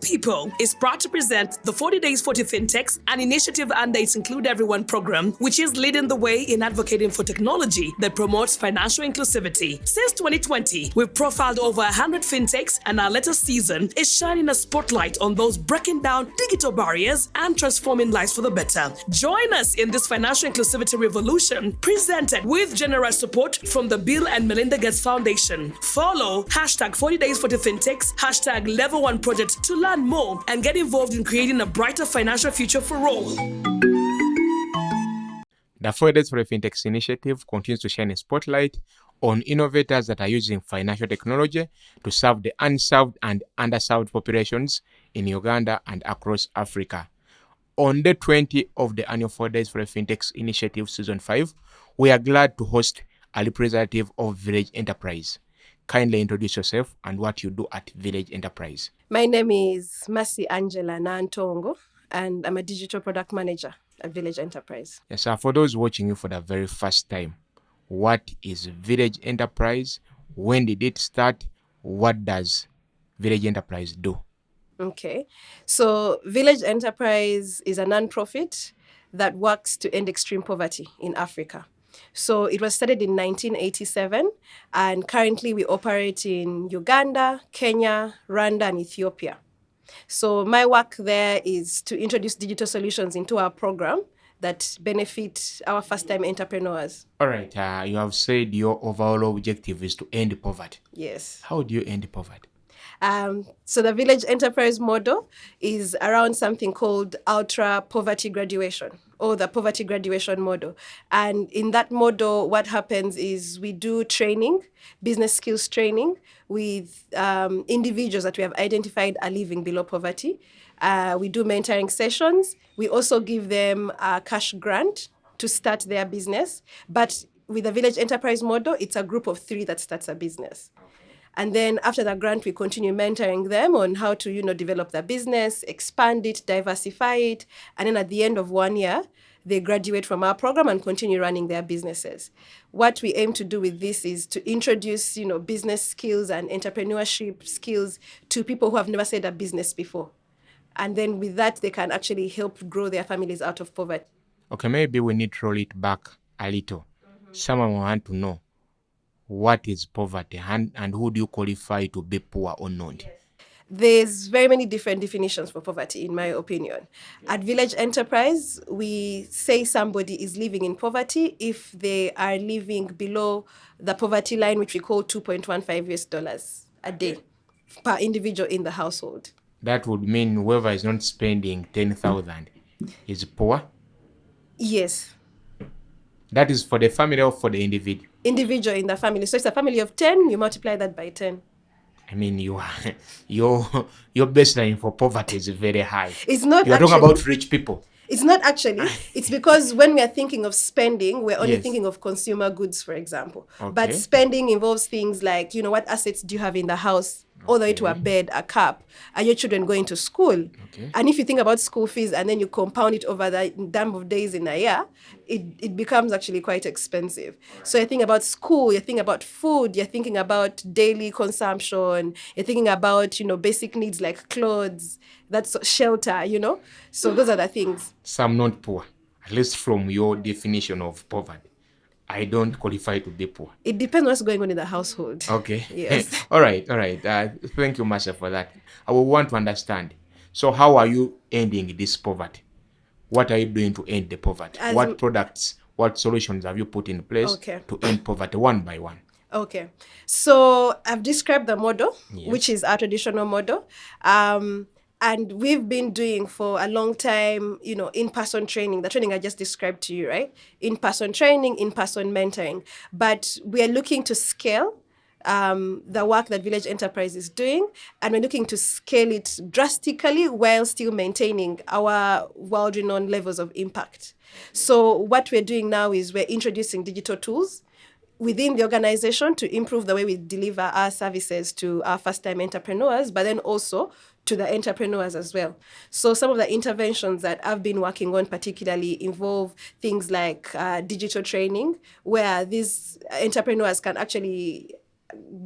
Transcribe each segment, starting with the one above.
People is proud to present the 40 Days 40 FinTechs, an initiative under its Include Everyone program, which is leading the way in advocating for technology that promotes financial inclusivity. Since 2020, we've profiled over 100 FinTechs, and our latest season is shining a spotlight on those breaking down digital barriers and transforming lives for the better. Join us in this financial inclusivity revolution, presented with generous support from the Bill and Melinda Gates Foundation. Follow hashtag 40 Days 40 FinTechs, hashtag Level 1 Project to learn more and get involved in creating a brighter financial future for all. The 40 Days for the FinTechs initiative continues to shine a spotlight on innovators that are using financial technology to serve the unserved and underserved populations in Uganda and across Africa. On day 20 of the annual 4 Days for the FinTechs initiative season 5, we are glad to host a representative of Village Enterprise. Kindly introduce yourself and what you do at Village Enterprise. My name is Mercy Angela Nongo, and I'm a digital product manager at Village Enterprise. Yes, sir. For those watching you for the very first time, what is Village Enterprise? When did it start? What does Village Enterprise do? Okay, so Village Enterprise is a non-profit that works to end extreme poverty in Africa. So it was started in 1987, and currently we operate in Uganda, Kenya, Rwanda, and Ethiopia. So my work there is to introduce digital solutions into our program that benefit our first-time entrepreneurs. All right, you have said your overall objective is to end poverty. Yes. How do you end poverty? So the Village Enterprise model is around something called ultra poverty graduation, or the poverty graduation model. And in that model, what happens is we do training, business skills training with individuals that we have identified are living below poverty. We do mentoring sessions. We also give them a cash grant to start their business. But with the Village Enterprise model, it's a group of 3 that starts a business. And then after the grant, we continue mentoring them on how to, develop their business, expand it, diversify it. And then at the end of 1 year, they graduate from our program and continue running their businesses. What we aim to do with this is to introduce, business skills and entrepreneurship skills to people who have never started a business before. And then with that, they can actually help grow their families out of poverty. Okay, maybe we need to roll it back a little. Someone want to know, what is poverty and who do you qualify to be poor or not? There's very many different definitions for poverty, in my opinion. At Village Enterprise, we say somebody is living in poverty if they are living below the poverty line, which we call $2.15 a day per individual in the household. That would mean whoever is not spending 10,000 is poor? Yes. That is for the family or for the individual? Individual in the family. So it's a family of 10, you multiply that by 10. I mean, your baseline for poverty is very high. It's not. You're talking about rich people. It's not actually. It's because when we are thinking of spending, we're only Yes. thinking of consumer goods, for example. Okay. But spending involves things like, what assets do you have in the house, all the way to a bed, a cup, are your children going to school? Okay. And if you think about school fees and then you compound it over the number of days in a year, it becomes actually quite expensive. So you think about school, you think about food, you're thinking about daily consumption, you're thinking about, basic needs like clothes, that's shelter, So those are the things. So I'm not poor, at least from your definition of poverty. I don't qualify to be poor. It depends what's going on in the household. Okay. Yes. All right. Thank you, Masha, for that. I will want to understand. So how are you ending this poverty? What are you doing to end the poverty? What products, what solutions have you put in place to end poverty one by one? Okay. So I've described the model, Yes. which is our traditional model. And we've been doing for a long time, in-person training, the training I just described to you, right? In-person training, in-person mentoring. But we are looking to scale the work that Village Enterprise is doing, and we're looking to scale it drastically while still maintaining our world-renowned levels of impact. So what we're doing now is we're introducing digital tools within the organization to improve the way we deliver our services to our first-time entrepreneurs, but then also to the entrepreneurs as well. So some of the interventions that I've been working on particularly involve things like digital training, where these entrepreneurs can actually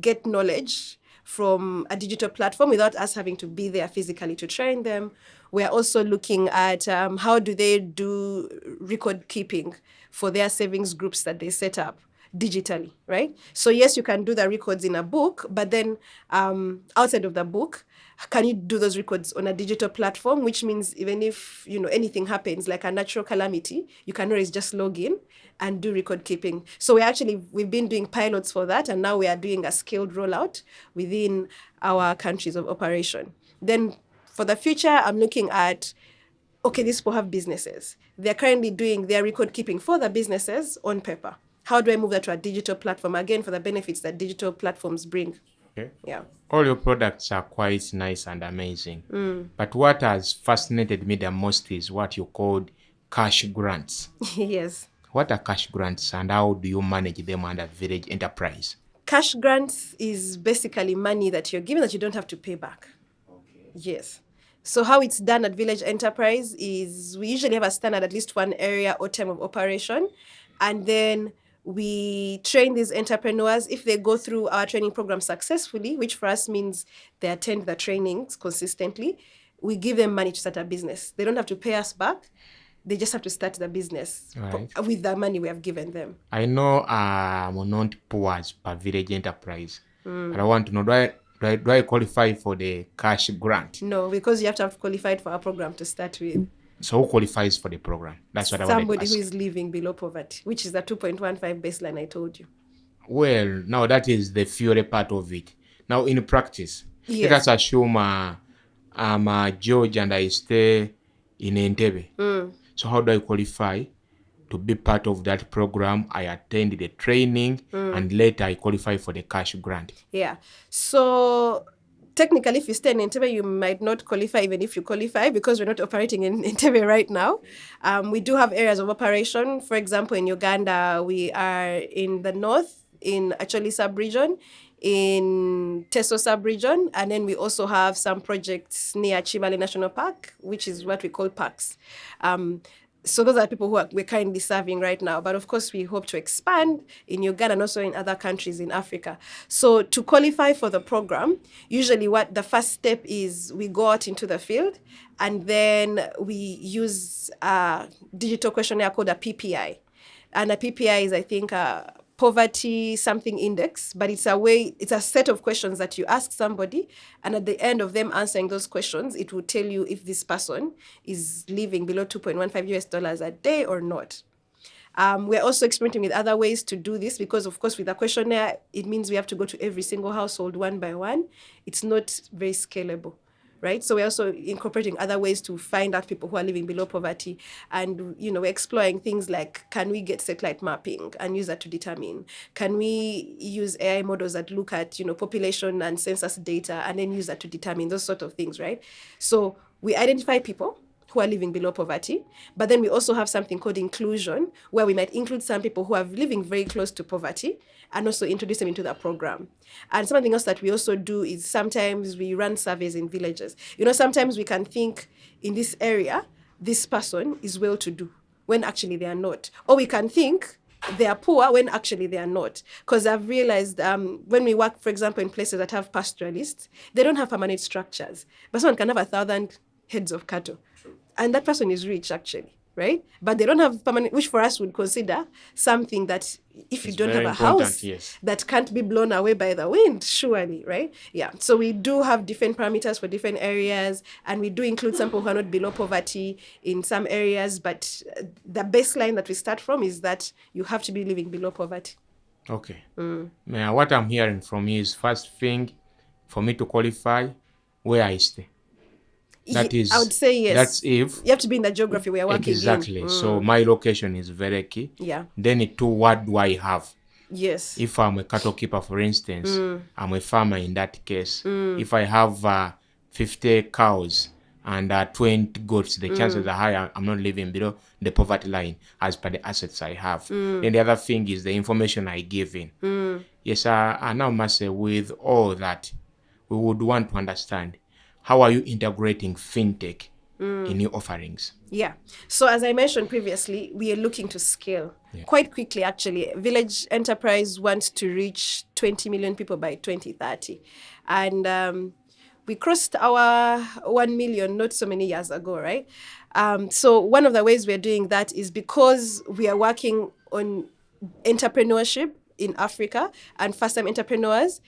get knowledge from a digital platform without us having to be there physically to train them. We're also looking at how do they do record keeping for their savings groups that they set up digitally, right? So yes, you can do the records in a book, but then outside of the book, can you do those records on a digital platform? Which means even if anything happens, like a natural calamity, you can always just log in and do record keeping. So we've been doing pilots for that, and now we are doing a scaled rollout within our countries of operation. Then for the future, I'm looking at, okay, these people have businesses. They're currently doing their record keeping for the businesses on paper. How do I move that to a digital platform? Again, for the benefits that digital platforms bring. Okay. Yeah. All your products are quite nice and amazing. But what has fascinated me the most is what you called cash grants. Yes. What are cash grants and how do you manage them under Village Enterprise? Cash grants is basically money that you're given that you don't have to pay back. Okay. Yes. So how it's done at Village Enterprise is we usually have a standard, at least one area or time of operation. And then we train these entrepreneurs. If they go through our training program successfully, which for us means they attend the trainings consistently, we give them money to start a business. They don't have to pay us back. They just have to start the business with the money we have given them. I know not poor as per Village Enterprise. But I want to know, do I qualify for the cash grant? No, because you have to have qualified for our program to start with. So who qualifies for the program? That's what I wanted to Somebody ask. who is living below poverty, which is the 2.15 baseline I told you. Well, now that is the theory part of it. Now in practice, Yes. let us assume I'm George and I stay in Entebbe. So how do I qualify to be part of that program? I attend the training and later I qualify for the cash grant. Yeah. So technically, if you stay in Entebbe, you might not qualify even if you qualify because we're not operating in Entebbe right now. We do have areas of operation. For example, in Uganda, we are in the north, in Acholi sub-region, in Teso sub-region, and then we also have some projects near Chivale National Park, which is what we call parks. So those are people who we're currently serving right now. But of course, we hope to expand in Uganda and also in other countries in Africa. So to qualify for the program, usually what the first step is, we go out into the field and then we use a digital questionnaire called a PPI. And a PPI is, I think, a poverty something index, but it's a set of questions that you ask somebody, and at the end of them answering those questions, it will tell you if this person is living below 2.15 US dollars a day or not. We're also experimenting with other ways to do this because, of course, with a questionnaire, it means we have to go to every single household one by one. It's not very scalable. Right? So we're also incorporating other ways to find out people who are living below poverty. And, we're exploring things like, can we get satellite mapping and use that to determine? Can we use AI models that look at, population and census data and then use that to determine those sort of things, right? So we identify people who are living below poverty, but then we also have something called inclusion, where we might include some people who are living very close to poverty and also introduce them into the program. And something else that we also do is sometimes we run surveys in villages. Sometimes we can think in this area, this person is well-to-do, when actually they are not. Or we can think they are poor when actually they are not. Because I've realized when we work, for example, in places that have pastoralists, they don't have permanent structures. But someone can have 1,000 heads of cattle. And that person is rich, actually, right? But they don't have permanent, which for us would consider something that if you don't have a house that can't be blown away by the wind, surely, right? Yeah. So we do have different parameters for different areas, and we do include some people who are not below poverty in some areas, but the baseline that we start from is that you have to be living below poverty. Okay. Now, what I'm hearing from you is, first thing, for me to qualify, where I stay. That is, I would say yes. That's if you have to be in the geography we are working exactly. in. So my location is very key. Yeah. Then what do I have? Yes. If I'm a cattle keeper, for instance, I'm a farmer in that case. If I have 50 cows and 20 goats, the chances are high I'm not living below the poverty line as per the assets I have. Then the other thing is the information I give in. Yes, I now must say, with all that, we would want to understand, how are you integrating FinTech in new offerings. Yeah. So as I mentioned previously, we are looking to scale quite quickly, actually. Village Enterprise wants to reach 20 million people by 2030. And we crossed our 1 million not so many years ago, right? So one of the ways we're doing that is because we are working on entrepreneurship in Africa and first-time entrepreneurs,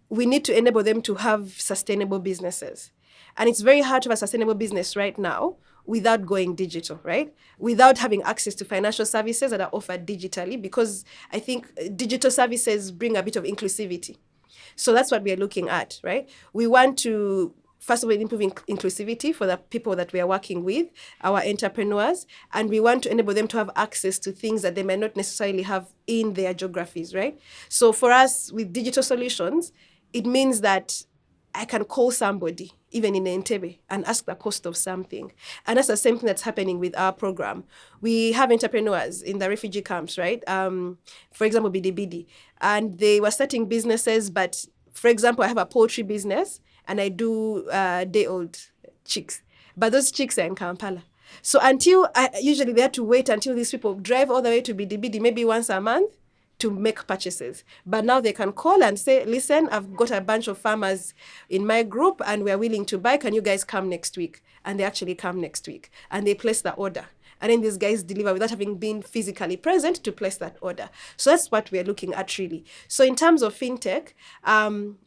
we need to enable them to have sustainable businesses. And it's very hard to have a sustainable business right now without going digital, right? Without having access to financial services that are offered digitally, because I think digital services bring a bit of inclusivity. So that's what we are looking at, right? We want to, first of all, improve inclusivity for the people that we are working with, our entrepreneurs, and we want to enable them to have access to things that they may not necessarily have in their geographies, right? So for us, with digital solutions, it means that I can call somebody, even in Entebbe, and ask the cost of something. And that's the same thing that's happening with our program. We have entrepreneurs in the refugee camps, right? For example, Bidi, and they were starting businesses, but for example, I have a poultry business and I do day-old chicks, but those chicks are in Kampala. So usually they have to wait until these people drive all the way to Bidi, maybe once a month, to make purchases. But now they can call and say, listen, I've got a bunch of farmers in my group and we're willing to buy. Can you guys come next week? And they actually come next week and they place the order. And then these guys deliver without having been physically present to place that order. So that's what we're looking at really. So in terms of FinTech,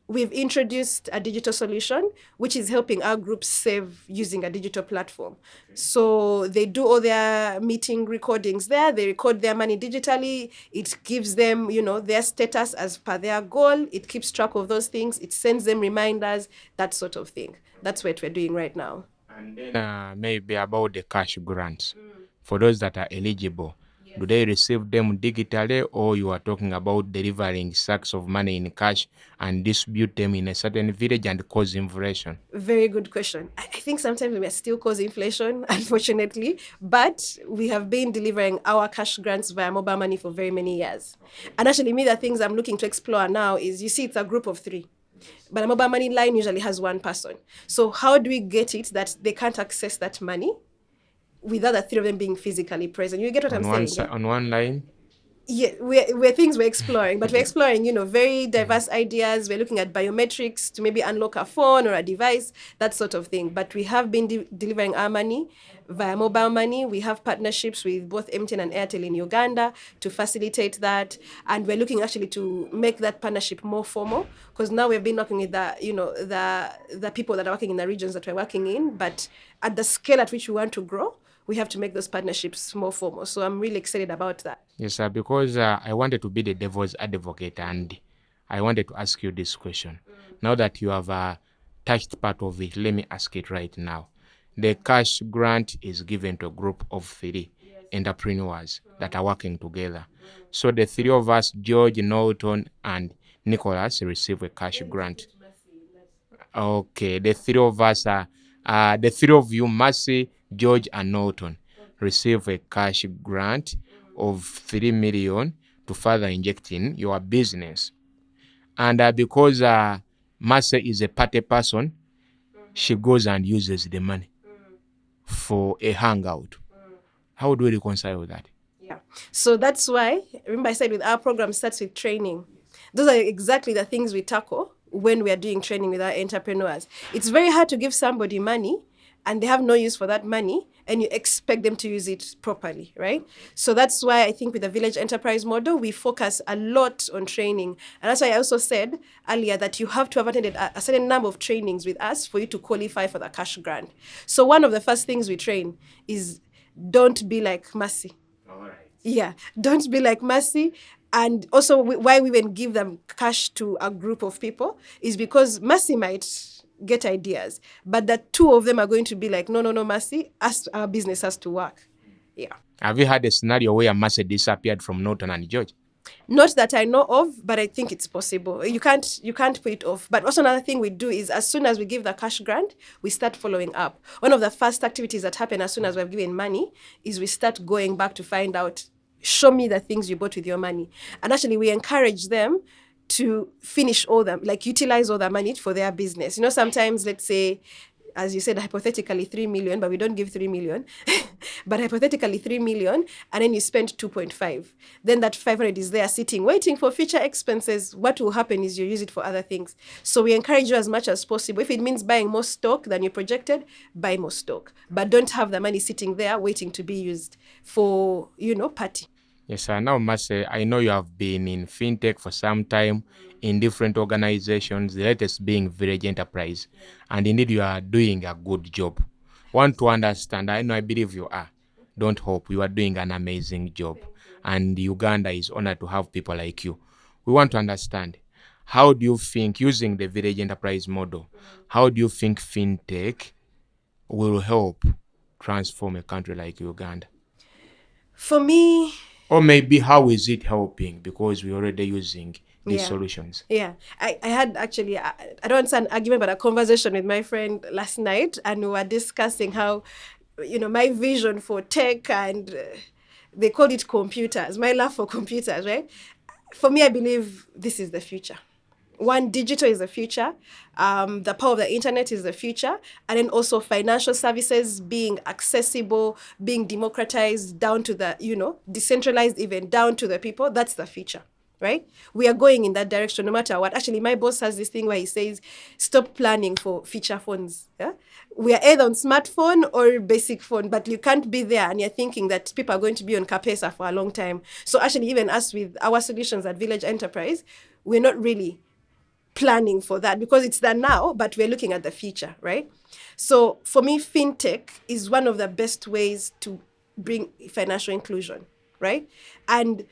we've introduced a digital solution, which is helping our groups save using a digital platform. So they do all their meeting recordings there. They record their money digitally. It gives them, their status as per their goal. It keeps track of those things. It sends them reminders, that sort of thing. That's what we're doing right now. And then maybe about the cash grants. For those that are eligible, do they receive them digitally, or you are talking about delivering sacks of money in cash and distribute them in a certain village and cause inflation? Very good question. I think sometimes we are still causing inflation, unfortunately, but we have been delivering our cash grants via mobile money for very many years. And actually, the things I'm looking to explore now is, you see, it's a group of 3. But a mobile money line usually has 1 person. So how do we get it that they can't access that money without the 3 of them being physically present? You get what I'm saying? Yeah? On one line? Yeah, we're things we're exploring, but we're exploring, very diverse ideas. We're looking at biometrics to maybe unlock a phone or a device, that sort of thing. But we have been delivering our money via mobile money. We have partnerships with both MTN and Airtel in Uganda to facilitate that. And we're looking actually to make that partnership more formal, because now we've been working with the people that are working in the regions that we're working in. But at the scale at which we want to grow, we have to make those partnerships more formal. So I'm really excited about that. Yes, sir, because I wanted to be the devil's advocate, and I wanted to ask you this question. Now that you have touched part of it, let me ask it right now. The cash grant is given to a group of 3 entrepreneurs that are working together. So the 3 of us, George, Norton, and Nicholas, receive a cash grant. Okay, the 3 of us, the 3 of you, Mercy, George, and Norton, receive a cash grant of 3 million to further inject in your business. And because Mercy is a party person, she goes and uses the money for a hangout. How do we reconcile that? Yeah. So that's why, remember I said with our program starts with training. Those are exactly the things we tackle when we are doing training with our entrepreneurs. It's very hard to give somebody money and they have no use for that money, and you expect them to use it properly, right? So that's why I think with the village enterprise model, we focus a lot on training. And that's why I also said earlier that you have to have attended a certain number of trainings with us for you to qualify for the cash grant. So one of the first things we train is, don't be like Mercy. All right. Yeah, don't be like Mercy. And also why we even give them cash to a group of people is because Mercy might get ideas, but the 2 of them are going to be like, no, Mercy, our business has to work. Yeah. Have you had a scenario where Mercy disappeared from Norton and George? Not that I know of, but I think it's possible. You can't put it off. But also another thing we do is, as soon as we give the cash grant, we start following up. One of the first activities that happen as soon as we've given money is we start going back to find out, show me the things you bought with your money. And actually we encourage them to finish all them, like utilize all the money for their business. Sometimes, let's say, as you said, hypothetically 3 million, but we don't give 3 million, but hypothetically 3 million, and then you spend 2.5. Then that 500 is there sitting, waiting for future expenses. What will happen is you use it for other things. So we encourage you as much as possible. If it means buying more stock than you projected, buy more stock. But don't have the money sitting there waiting to be used for, party. Yes, sir. Now, Mase, I know you have been in FinTech for some time in different organizations, the latest being Village Enterprise. And indeed, you are doing a good job. Want to understand, I believe you are. Don't hope. You are doing an amazing job. And Uganda is honored to have people like you. We want to understand, how do you think, using the Village Enterprise model, how do you think FinTech will help transform a country like Uganda? For me, or maybe how is it helping, because we're already using these solutions? Yeah, I had actually, I don't want to say an argument, but a conversation with my friend last night, and we were discussing how, my vision for tech and they called it computers, my love for computers, right? For me, I believe this is the future. One, digital is the future. The power of the internet is the future. And then also financial services being accessible, being democratized down to the, decentralized even down to the people. That's the future, right? We are going in that direction no matter what. Actually, my boss has this thing where he says, stop planning for feature phones. Yeah? We are either on smartphone or basic phone, but you can't be there and you're thinking that people are going to be on Capesa for a long time. So actually, even us with our solutions at Village Enterprise, we're not really planning for that because it's there now, but we're looking at the future, right? So for me, FinTech is one of the best ways to bring financial inclusion, right? And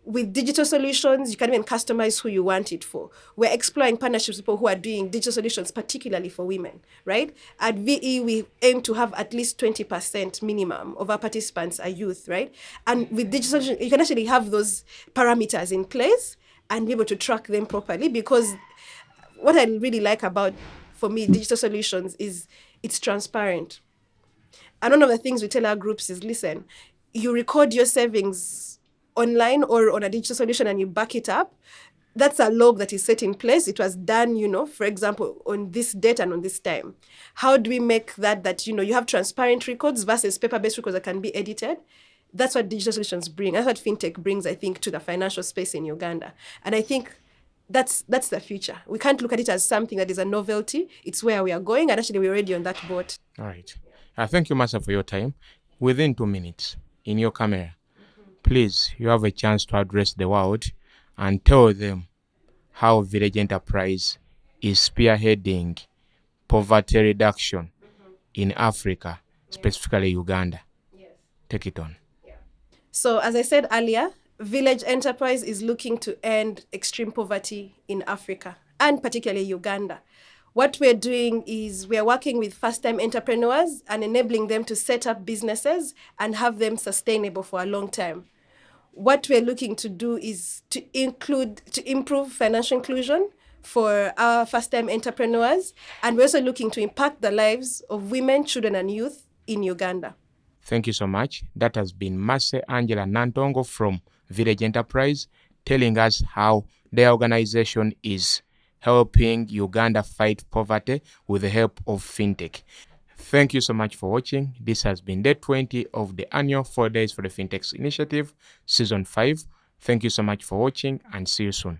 with digital solutions, you can even customize who you want it for. We're exploring partnerships with people who are doing digital solutions, particularly for women, right? At VE, we aim to have at least 20% minimum of our participants are youth, right? And with digital solutions, you can actually have those parameters in place and be able to track them properly, because what I really like about, for me, digital solutions is it's transparent. And one of the things we tell our groups is, listen, you record your savings online or on a digital solution and you back it up. That's a log that is set in place. It was done, for example, on this date and on this time. How do we make that, you have transparent records versus paper-based records that can be edited? That's what digital solutions bring. That's what FinTech brings, I think, to the financial space in Uganda. And I think that's the future. We can't look at it as something that is a novelty. It's where we are going, and actually we're already on that boat. All right. Thank you, Master, for your time. Within 2 minutes, in your camera, please, you have a chance to address the world and tell them how Village Enterprise is spearheading poverty reduction in Africa, specifically Uganda. Yes. Take it on. Yeah. So as I said earlier, Village Enterprise is looking to end extreme poverty in Africa, and particularly Uganda. What we're doing is we're working with first-time entrepreneurs and enabling them to set up businesses and have them sustainable for a long time. What we're looking to do is to improve financial inclusion for our first-time entrepreneurs, and we're also looking to impact the lives of women, children, and youth in Uganda. Thank you so much. That has been Mase Angela Nongo from Village Enterprise, telling us how their organization is helping Uganda fight poverty with the help of FinTech. Thank you so much for watching. This has been day 20 of the annual 4 Days for the FinTech Initiative, Season 5. Thank you so much for watching, and see you soon.